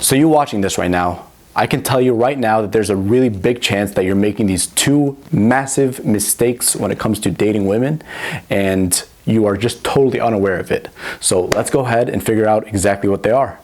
So you watching this right now, I can tell you right now that there's a really big chance that you're making these two massive mistakes when it comes to dating women, and you are just totally unaware of it. So let's go ahead and figure out exactly what they are.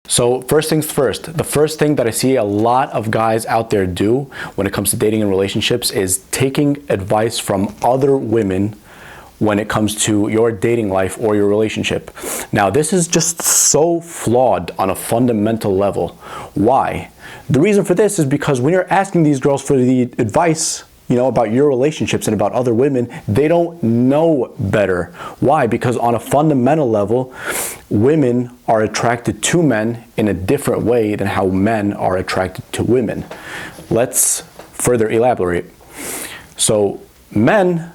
So first things first, the first thing that I see a lot of guys out there do when it comes to dating and relationships is taking advice from other women when it comes to your dating life or your relationship. Now, this is just so flawed on a fundamental level. Why? The reason for this is because when you're asking these girls for the advice, about your relationships and about other women, they don't know better. Why? Because on a fundamental level, women are attracted to men in a different way than how men are attracted to women. Let's further elaborate. So men,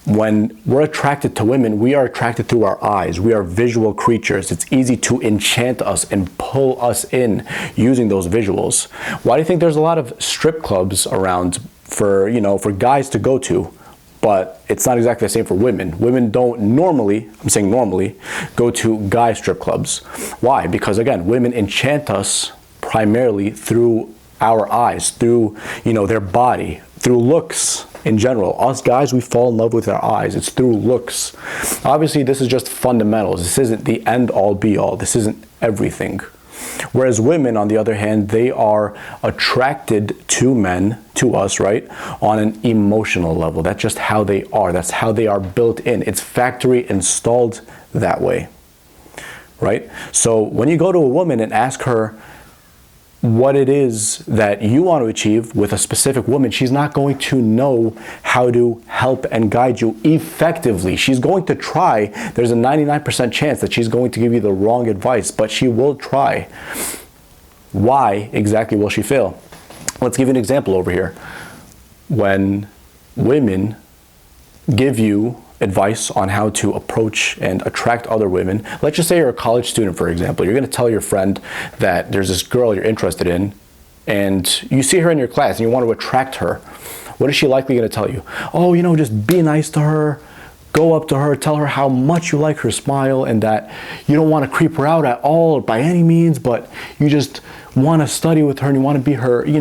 when we're attracted to women, we are attracted through our eyes. We are visual creatures. It's easy to enchant us and pull us in using those visuals. Why do you think there's a lot of strip clubs around for guys to go to, but it's not exactly the same for women? Women don't normally, I'm saying normally, go to guy strip clubs. Why? Because again, women enchant us primarily through our eyes, through their body, through looks in general. Us guys, we fall in love with our eyes. It's through looks. Obviously, this is just fundamentals. This isn't the end all be all. This isn't everything. Whereas women, on the other hand, they are attracted to men, to us, right, on an emotional level. That's just how they are. That's how they are built in. It's factory installed that way, right? So when you go to a woman and ask her what it is that you want to achieve with a specific woman, she's not going to know how to help and guide you effectively. She's going to try. There's a 99% chance that she's going to give you the wrong advice, but she will try. Why exactly will she fail? Let's give you an example over here. When women give you advice on how to approach and attract other women. Let's just say you're a college student, for example. You're going to tell your friend that there's this girl you're interested in, and you see her in your class and you want to attract her. What is she likely going to tell you? Oh, just be nice to her. Go up to her, tell her how much you like her smile and that you don't want to creep her out at all by any means, but you just want to study with her and you want to be her, you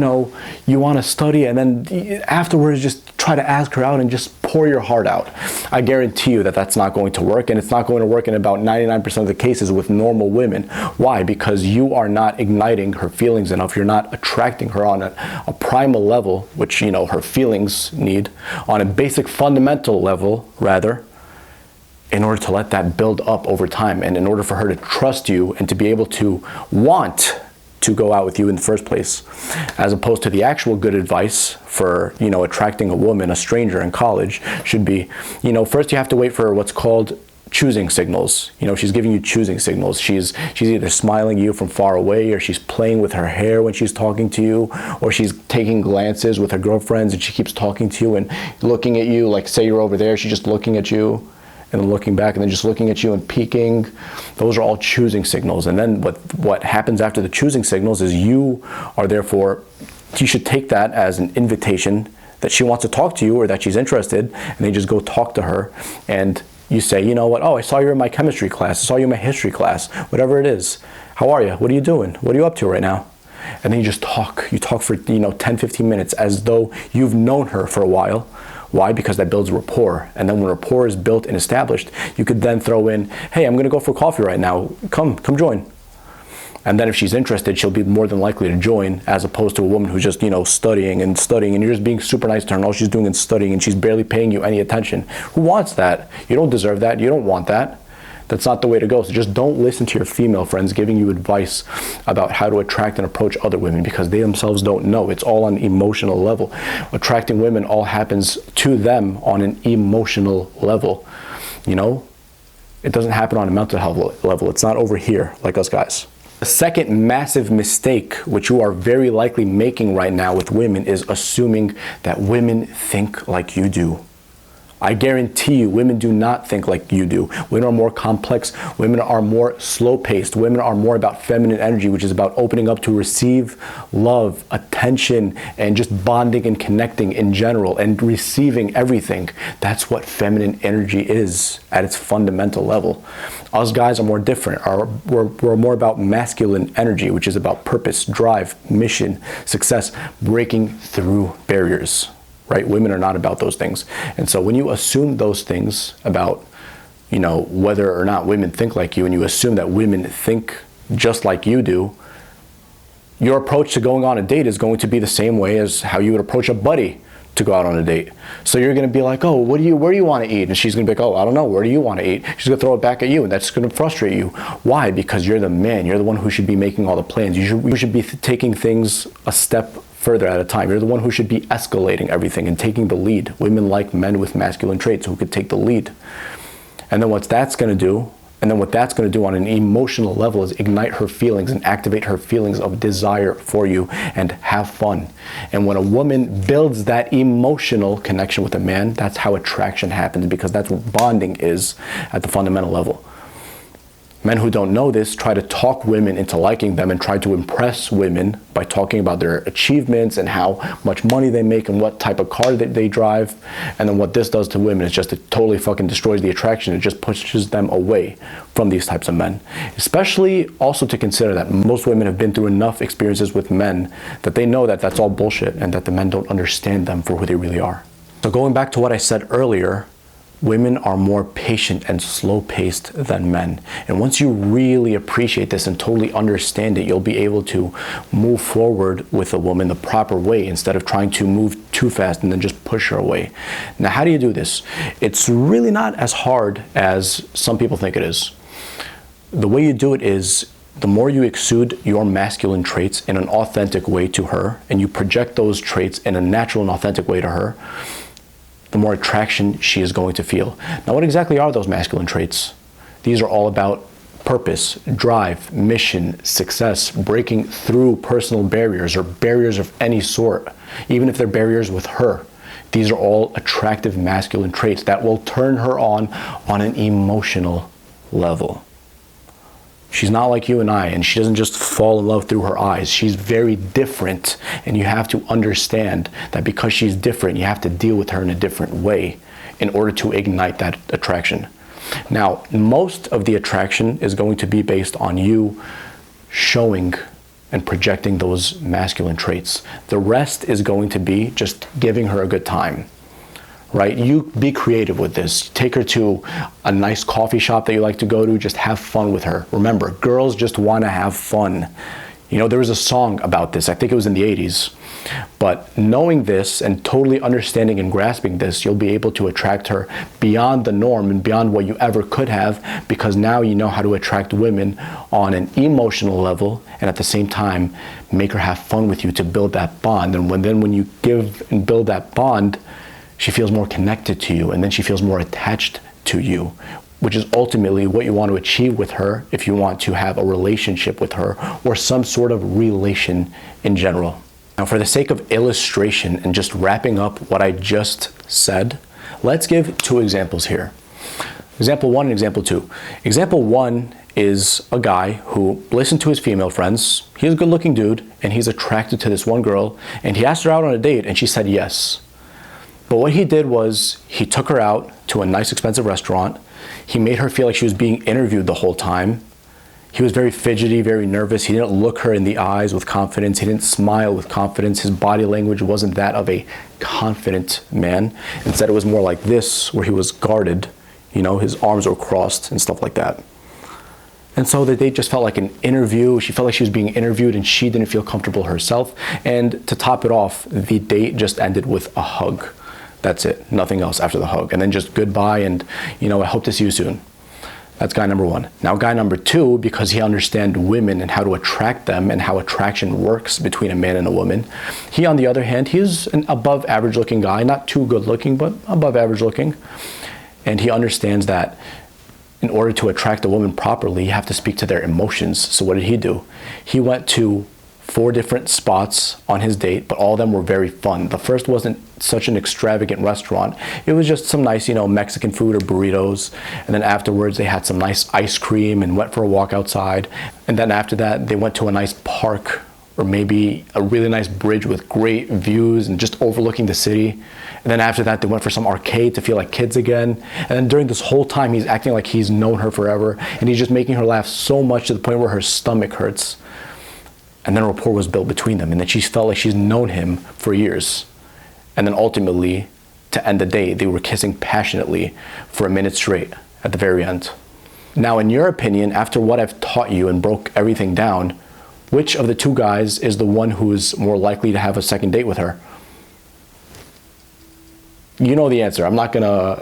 want to study, and then afterwards just try to ask her out and just pour your heart out. I guarantee you that that's not going to work, and it's not going to work in about 99% of the cases with normal women. Why? Because you are not igniting her feelings enough. You're not attracting her on a primal level, which her feelings need, on a basic fundamental level rather, in order to let that build up over time, and in order for her to trust you and to be able to want to go out with you in the first place, as opposed to the actual good advice for attracting a woman, a stranger in college, should be, first you have to wait for what's called choosing signals. She's giving you choosing signals. She's either smiling at you from far away, or she's playing with her hair when she's talking to you, or she's taking glances with her girlfriends and she keeps talking to you and looking at you, like say you're over there, she's just looking at you and then looking back and then just looking at you and peeking. Those are all choosing signals. And then what happens after the choosing signals is you should take that as an invitation that she wants to talk to you or that she's interested, and then you just go talk to her and you say, you know what, oh, I saw you in my chemistry class, I saw you in my history class, whatever it is. How are you? What are you doing? What are you up to right now? And then you just talk. You talk for 10, 15 minutes as though you've known her for a while. Why? Because that builds rapport. And then when rapport is built and established, you could then throw in, hey, I'm going to go for coffee right now. Come join. And then if she's interested, she'll be more than likely to join, as opposed to a woman who's just, studying, and you're just being super nice to her, and all she's doing is studying, and she's barely paying you any attention. Who wants that? You don't deserve that. You don't want that. That's not the way to go. So just don't listen to your female friends giving you advice about how to attract and approach other women, because they themselves don't know. It's all on an emotional level. Attracting women all happens to them on an emotional level. It doesn't happen on a mental health level. It's not over here like us guys. The second massive mistake, which you are very likely making right now with women, is assuming that women think like you do. I guarantee you, women do not think like you do. Women are more complex. Women are more slow-paced. Women are more about feminine energy, which is about opening up to receive love, attention, and just bonding and connecting in general, and receiving everything. That's what feminine energy is at its fundamental level. Us guys are more different. We're more about masculine energy, which is about purpose, drive, mission, success, breaking through barriers. Right? Women are not about those things. And so when you assume those things about, whether or not women think like you, and you assume that women think just like you do, your approach to going on a date is going to be the same way as how you would approach a buddy to go out on a date. So you're going to be like, oh, where do you want to eat? And she's going to be like, oh, I don't know, where do you want to eat? She's going to throw it back at you, and that's going to frustrate you. Why? Because you're the man. You're the one who should be making all the plans. You should be taking things a step further at a time. You're the one who should be escalating everything and taking the lead. Women like men with masculine traits who could take the lead. And then what that's going to do on an emotional level is ignite her feelings and activate her feelings of desire for you and have fun. And when a woman builds that emotional connection with a man, that's how attraction happens, because that's what bonding is at the fundamental level. Men who don't know this try to talk women into liking them and try to impress women by talking about their achievements and how much money they make and what type of car that they drive. And then what this does to women is just it totally fucking destroys the attraction. It just pushes them away from these types of men. Especially also to consider that most women have been through enough experiences with men that they know that that's all bullshit and that the men don't understand them for who they really are. So going back to what I said earlier, women are more patient and slow-paced than men. And once you really appreciate this and totally understand it, you'll be able to move forward with a woman the proper way instead of trying to move too fast and then just push her away. Now, how do you do this? It's really not as hard as some people think it is. The way you do it is, the more you exude your masculine traits in an authentic way to her, and you project those traits in a natural and authentic way to her, the more attraction she is going to feel. Now, what exactly are those masculine traits? These are all about purpose, drive, mission, success, breaking through personal barriers or barriers of any sort, even if they're barriers with her. These are all attractive masculine traits that will turn her on an emotional level. She's not like you and I, and she doesn't just fall in love through her eyes. She's very different, and you have to understand that because she's different, you have to deal with her in a different way in order to ignite that attraction. Now, most of the attraction is going to be based on you showing and projecting those masculine traits. The rest is going to be just giving her a good time. Right? You be creative with this. Take her to a nice coffee shop that you like to go to. Just have fun with her. Remember, girls just want to have fun. There was a song about this. I think it was in the 80s. But knowing this and totally understanding and grasping this, you'll be able to attract her beyond the norm and beyond what you ever could have, because now you know how to attract women on an emotional level and at the same time make her have fun with you to build that bond. And when you give and build that bond, she feels more connected to you, and then she feels more attached to you, which is ultimately what you want to achieve with her if you want to have a relationship with her or some sort of relation in general. Now, for the sake of illustration and just wrapping up what I just said, let's give two examples here. Example one and example two. Example one is a guy who listened to his female friends. He's a good-looking dude, and he's attracted to this one girl, and he asked her out on a date, and she said yes. But what he did was he took her out to a nice expensive restaurant. He made her feel like she was being interviewed the whole time. He was very fidgety, very nervous. He didn't look her in the eyes with confidence. He didn't smile with confidence. His body language wasn't that of a confident man. Instead, it was more like this, where he was guarded. His arms were crossed and stuff like that. And so the date just felt like an interview. She felt like she was being interviewed, and she didn't feel comfortable herself. And to top it off, the date just ended with a hug. That's it, nothing else after the hug. And then just goodbye and, I hope to see you soon. That's guy number one. Now guy number two, because he understands women and how to attract them and how attraction works between a man and a woman. He, on the other hand, he's an above average looking guy, not too good looking, but above average looking. And he understands that in order to attract a woman properly, you have to speak to their emotions. So what did he do? He went to 4 different spots on his date, but all of them were very fun. The first wasn't such an extravagant restaurant. It was just some nice, Mexican food or burritos. And then afterwards they had some nice ice cream and went for a walk outside. And then after that, they went to a nice park or maybe a really nice bridge with great views and just overlooking the city. And then after that, they went for some arcade to feel like kids again. And then during this whole time, he's acting like he's known her forever. And he's just making her laugh so much to the point where her stomach hurts. And then a rapport was built between them. And then she felt like she's known him for years. And then ultimately, to end the day, they were kissing passionately for a minute straight at the very end. Now, in your opinion, after what I've taught you and broke everything down, which of the 2 guys is the one who is more likely to have a second date with her? You know the answer. I'm not gonna,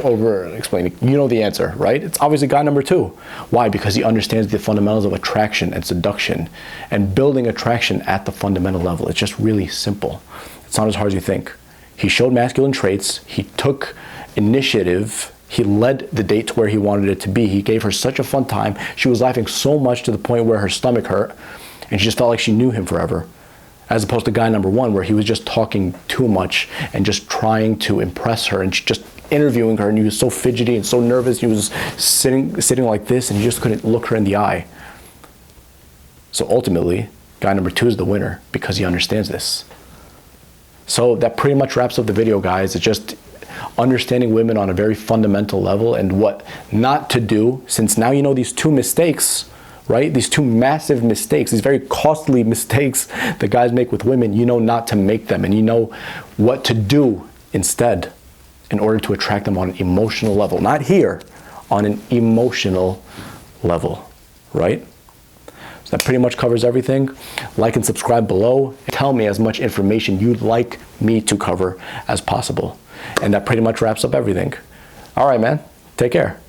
over explain it. You know the answer, right? It's obviously guy number 2. Why? Because he understands the fundamentals of attraction and seduction and building attraction at the fundamental level. It's just really simple. It's not as hard as you think. He showed masculine traits. He took initiative. He led the date to where he wanted it to be. He gave her such a fun time. She was laughing so much to the point where her stomach hurt, and she just felt like she knew him forever. As opposed to guy number 1, where he was just talking too much and just trying to impress her and just interviewing her, and he was so fidgety and so nervous. He was sitting like this, and he just couldn't look her in the eye. So ultimately, guy number 2 is the winner because he understands this. So that pretty much wraps up the video, guys. It's just understanding women on a very fundamental level and what not to do, since now you know these 2 mistakes, right? These 2 massive mistakes, these very costly mistakes that guys make with women. You know not to make them, and you know what to do instead in order to attract them on an emotional level. Not here, on an emotional level, right? So that pretty much covers everything. Like and subscribe below. Tell me as much information you'd like me to cover as possible. And that pretty much wraps up everything. All right, man. Take care.